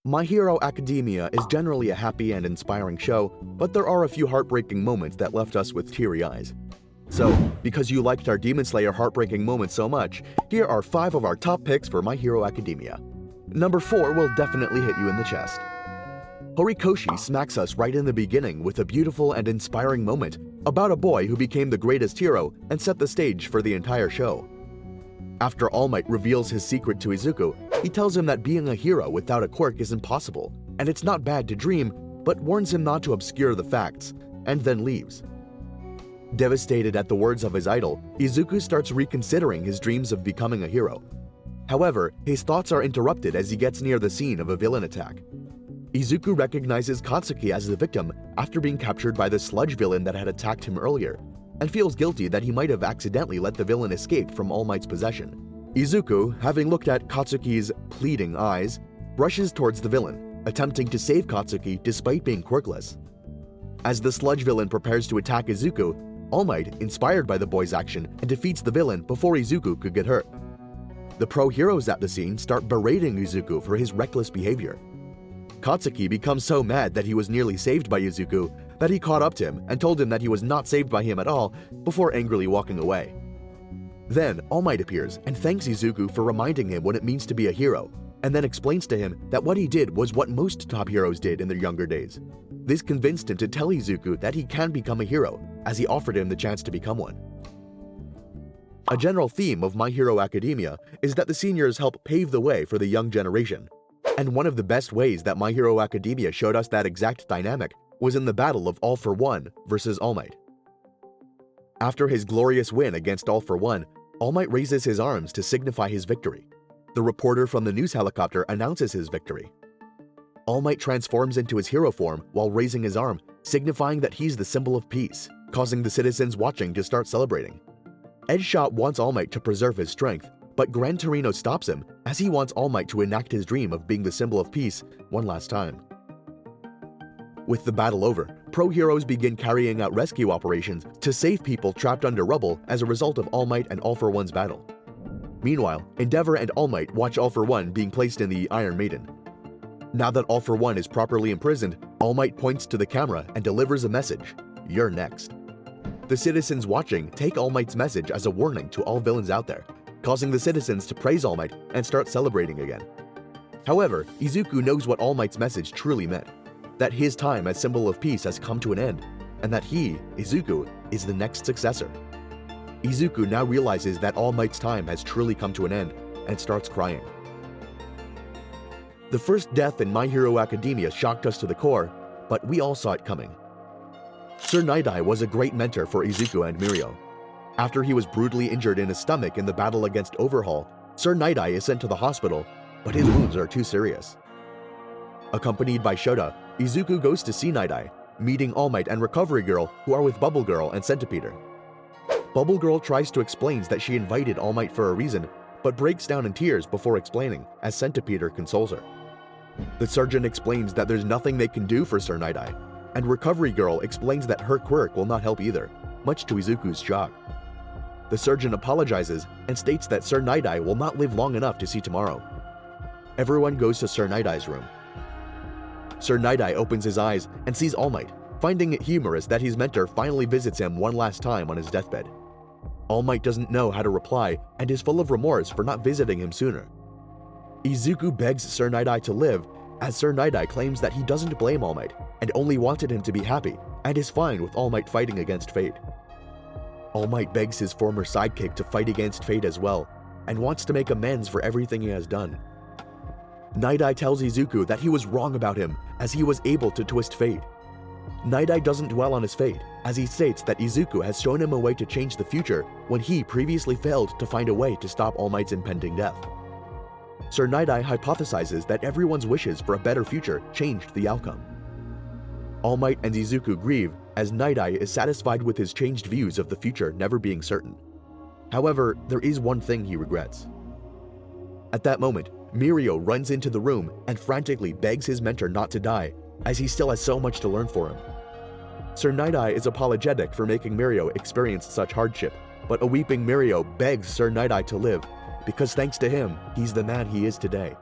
My Hero Academia is generally a happy and inspiring show, but there are a few heartbreaking moments that left us with teary eyes. So, because you liked our Demon Slayer heartbreaking moments so much, here are 5 of our top picks for My Hero Academia. Number 4 will definitely hit you in the chest. Horikoshi smacks us right in the beginning with a beautiful and inspiring moment about a boy who became the greatest hero and set the stage for the entire show. After All Might reveals his secret to Izuku, he tells him that being a hero without a quirk is impossible, and it's not bad to dream, but warns him not to obscure the facts, and then leaves. Devastated at the words of his idol, Izuku starts reconsidering his dreams of becoming a hero. However, his thoughts are interrupted as he gets near the scene of a villain attack. Izuku recognizes Katsuki as the victim after being captured by the sludge villain that had attacked him earlier, and feels guilty that he might have accidentally let the villain escape from All Might's possession. Izuku, having looked at Katsuki's pleading eyes, rushes towards the villain, attempting to save Katsuki despite being quirkless. As the sludge villain prepares to attack Izuku, All Might, inspired by the boy's action, and defeats the villain before Izuku could get hurt. The pro-heroes at the scene start berating Izuku for his reckless behavior. Katsuki becomes so mad that he was nearly saved by Izuku that he caught up to him and told him that he was not saved by him at all before angrily walking away. Then All Might appears and thanks Izuku for reminding him what it means to be a hero, and then explains to him that what he did was what most top heroes did in their younger days. This convinced him to tell Izuku that he can become a hero, as he offered him the chance to become one. A general theme of My Hero Academia is that the seniors help pave the way for the young generation. And one of the best ways that My Hero Academia showed us that exact dynamic was in the battle of All for One versus All Might. After his glorious win against All for One, All Might raises his arms to signify his victory. The reporter from the news helicopter announces his victory. All Might transforms into his hero form while raising his arm, signifying that he's the symbol of peace, causing the citizens watching to start celebrating. Edgeshot wants All Might to preserve his strength, but Gran Torino stops him as he wants All Might to enact his dream of being the symbol of peace one last time. With the battle over, pro-heroes begin carrying out rescue operations to save people trapped under rubble as a result of All Might and All for One's battle. Meanwhile, Endeavor and All Might watch All for One being placed in the Iron Maiden. Now that All for One is properly imprisoned, All Might points to the camera and delivers a message: "You're next." The citizens watching take All Might's message as a warning to all villains out there, causing the citizens to praise All Might and start celebrating again. However, Izuku knows what All Might's message truly meant, that his time as symbol of peace has come to an end, and that he, Izuku, is the next successor. Izuku now realizes that All Might's time has truly come to an end and starts crying. The first death in My Hero Academia shocked us to the core, but we all saw it coming. Sir Nighteye was a great mentor for Izuku and Mirio. After he was brutally injured in his stomach in the battle against Overhaul, Sir Nighteye is sent to the hospital, but his wounds are too serious. Accompanied by Shota, Izuku goes to see Nighteye, meeting All Might and Recovery Girl, who are with Bubble Girl and Centipeter. Bubble Girl tries to explain that she invited All Might for a reason, but breaks down in tears before explaining, as Centipeter consoles her. The surgeon explains that there's nothing they can do for Sir Nighteye, and Recovery Girl explains that her quirk will not help either, much to Izuku's shock. The surgeon apologizes and states that Sir Nighteye will not live long enough to see tomorrow. Everyone goes to Sir Nightaye's room. Sir Nighteye opens his eyes and sees All Might, finding it humorous that his mentor finally visits him one last time on his deathbed. All Might doesn't know how to reply and is full of remorse for not visiting him sooner. Izuku begs Sir Nighteye to live, as Sir Nighteye claims that he doesn't blame All Might and only wanted him to be happy and is fine with All Might fighting against fate. All Might begs his former sidekick to fight against fate as well, and wants to make amends for everything he has done. Nighteye tells Izuku that he was wrong about him, as he was able to twist fate. Nighteye doesn't dwell on his fate, as he states that Izuku has shown him a way to change the future when he previously failed to find a way to stop All Might's impending death. Sir Nighteye hypothesizes that everyone's wishes for a better future changed the outcome. All Might and Izuku grieve, as Nighteye is satisfied with his changed views of the future never being certain. However, there is one thing he regrets. At that moment, Mirio runs into the room and frantically begs his mentor not to die, as he still has so much to learn for him. Sir Nighteye is apologetic for making Mirio experience such hardship, but a weeping Mirio begs Sir Nighteye to live, because thanks to him, he's the man he is today.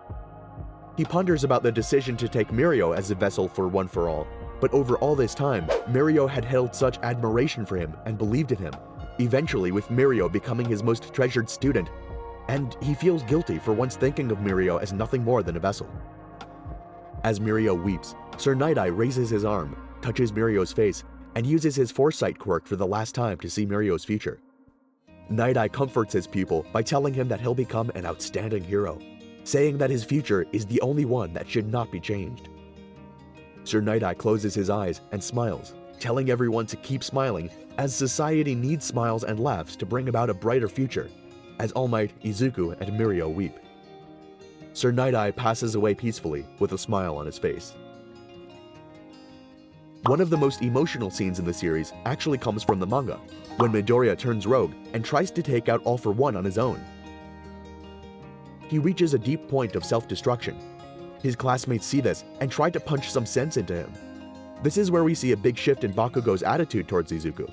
He ponders about the decision to take Mirio as a vessel for One for All, but over all this time, Mirio had held such admiration for him and believed in him, eventually with Mirio becoming his most treasured student, and he feels guilty for once thinking of Mirio as nothing more than a vessel. As Mirio weeps, Sir Nighteye raises his arm, touches Mirio's face, and uses his foresight quirk for the last time to see Mirio's future. Nighteye comforts his pupil by telling him that he'll become an outstanding hero, saying that his future is the only one that should not be changed. Sir Nighteye closes his eyes and smiles, telling everyone to keep smiling as society needs smiles and laughs to bring about a brighter future, as All Might, Izuku, and Mirio weep. Sir Nighteye passes away peacefully with a smile on his face. One of the most emotional scenes in the series actually comes from the manga, when Midoriya turns rogue and tries to take out All for One on his own. He reaches a deep point of self-destruction. His classmates see this and try to punch some sense into him. This is where we see a big shift in Bakugo's attitude towards Izuku.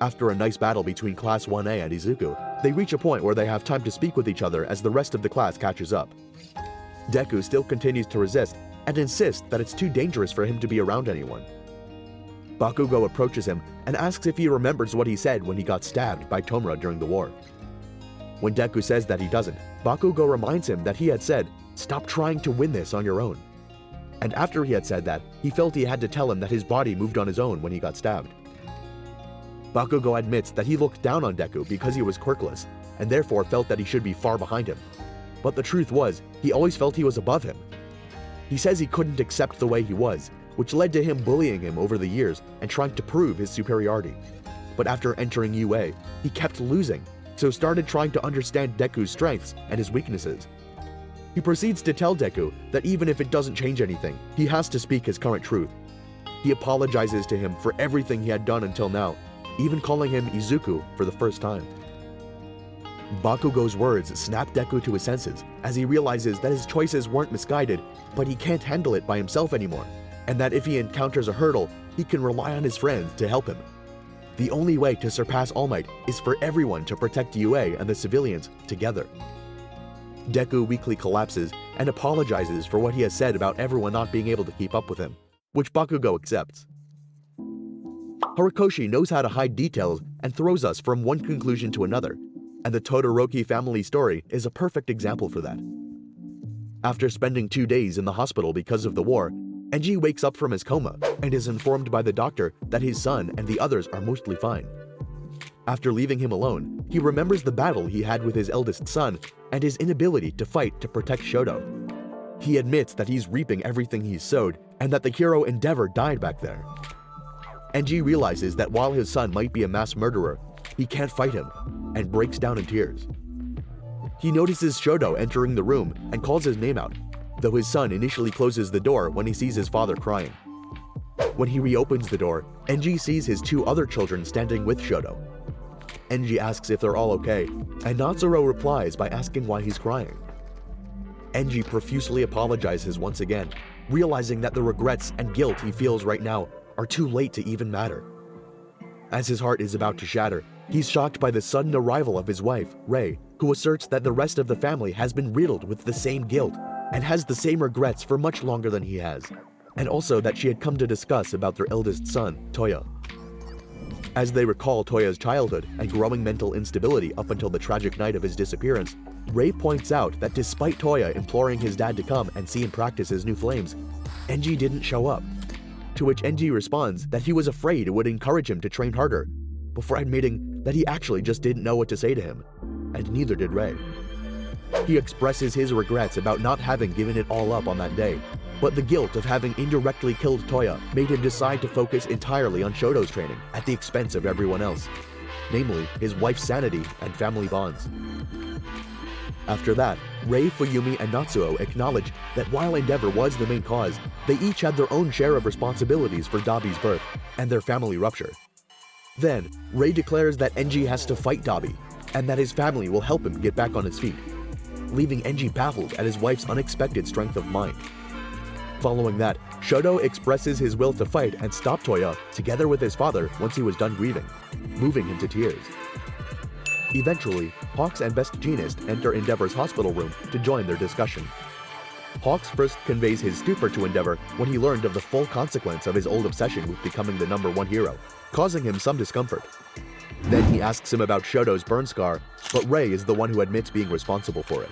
After a nice battle between Class 1A and Izuku, they reach a point where they have time to speak with each other as the rest of the class catches up. Deku still continues to resist and insists that it's too dangerous for him to be around anyone. Bakugo approaches him and asks if he remembers what he said when he got stabbed by Tomura during the war. When Deku says that he doesn't, Bakugo reminds him that he had said, "Stop trying to win this on your own." And after he had said that, he felt he had to tell him that his body moved on his own when he got stabbed. Bakugo admits that he looked down on Deku because he was quirkless, and therefore felt that he should be far behind him. But the truth was, he always felt he was above him. He says he couldn't accept the way he was, which led to him bullying him over the years and trying to prove his superiority. But after entering UA, he kept losing, so started trying to understand Deku's strengths and his weaknesses. He proceeds to tell Deku that even if it doesn't change anything, he has to speak his current truth. He apologizes to him for everything he had done until now, even calling him Izuku for the first time. Bakugo's words snap Deku to his senses as he realizes that his choices weren't misguided, but he can't handle it by himself anymore, and that if he encounters a hurdle, he can rely on his friends to help him. The only way to surpass All Might is for everyone to protect UA and the civilians together. Deku weakly collapses and apologizes for what he has said about everyone not being able to keep up with him, which Bakugo accepts. Horikoshi knows how to hide details and throws us from one conclusion to another, and the Todoroki family story is a perfect example for that. After spending 2 days in the hospital because of the war, Enji wakes up from his coma and is informed by the doctor that his son and the others are mostly fine. After leaving him alone, he remembers the battle he had with his eldest son and his inability to fight to protect Shoto. He admits that he's reaping everything he's sowed and that the hero Endeavor died back there. Enji realizes that while his son might be a mass murderer, he can't fight him and breaks down in tears. He notices Shoto entering the room and calls his name out, though his son initially closes the door when he sees his father crying. When he reopens the door, Enji sees his 2 other children standing with Shoto. Enji asks if they're all okay, and Natsuro replies by asking why he's crying. Enji profusely apologizes once again, realizing that the regrets and guilt he feels right now are too late to even matter. As his heart is about to shatter, he's shocked by the sudden arrival of his wife, Rei, who asserts that the rest of the family has been riddled with the same guilt and has the same regrets for much longer than he has, and also that she had come to discuss about their eldest son, Toya. As they recall Toya's childhood and growing mental instability up until the tragic night of his disappearance, Rei points out that despite Toya imploring his dad to come and see him practice his new flames, Enji didn't show up. To which Enji responds that he was afraid it would encourage him to train harder, before admitting that he actually just didn't know what to say to him, and neither did Rei. He expresses his regrets about not having given it all up on that day, but the guilt of having indirectly killed Toya made him decide to focus entirely on Shoto's training at the expense of everyone else, namely his wife's sanity and family bonds. After that, Rei, Fuyumi, and Natsuo acknowledge that while Endeavor was the main cause, they each had their own share of responsibilities for Dabi's birth and their family rupture. Then, Rei declares that Enji has to fight Dabi, and that his family will help him get back on his feet, leaving Enji baffled at his wife's unexpected strength of mind. Following that, Shoto expresses his will to fight and stop Toya together with his father once he was done grieving, moving him to tears. Eventually, Hawks and Best Jeanist enter Endeavor's hospital room to join their discussion. Hawks first conveys his stupor to Endeavor when he learned of the full consequence of his old obsession with becoming the #1 hero, causing him some discomfort. Then he asks him about Shoto's burn scar, but Ray is the one who admits being responsible for it.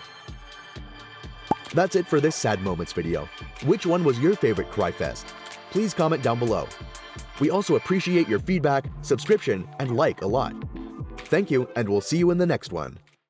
That's it for this Sad Moments video. Which one was your favorite Cry Fest? Please comment down below. We also appreciate your feedback, subscription, and like a lot. Thank you, and we'll see you in the next one.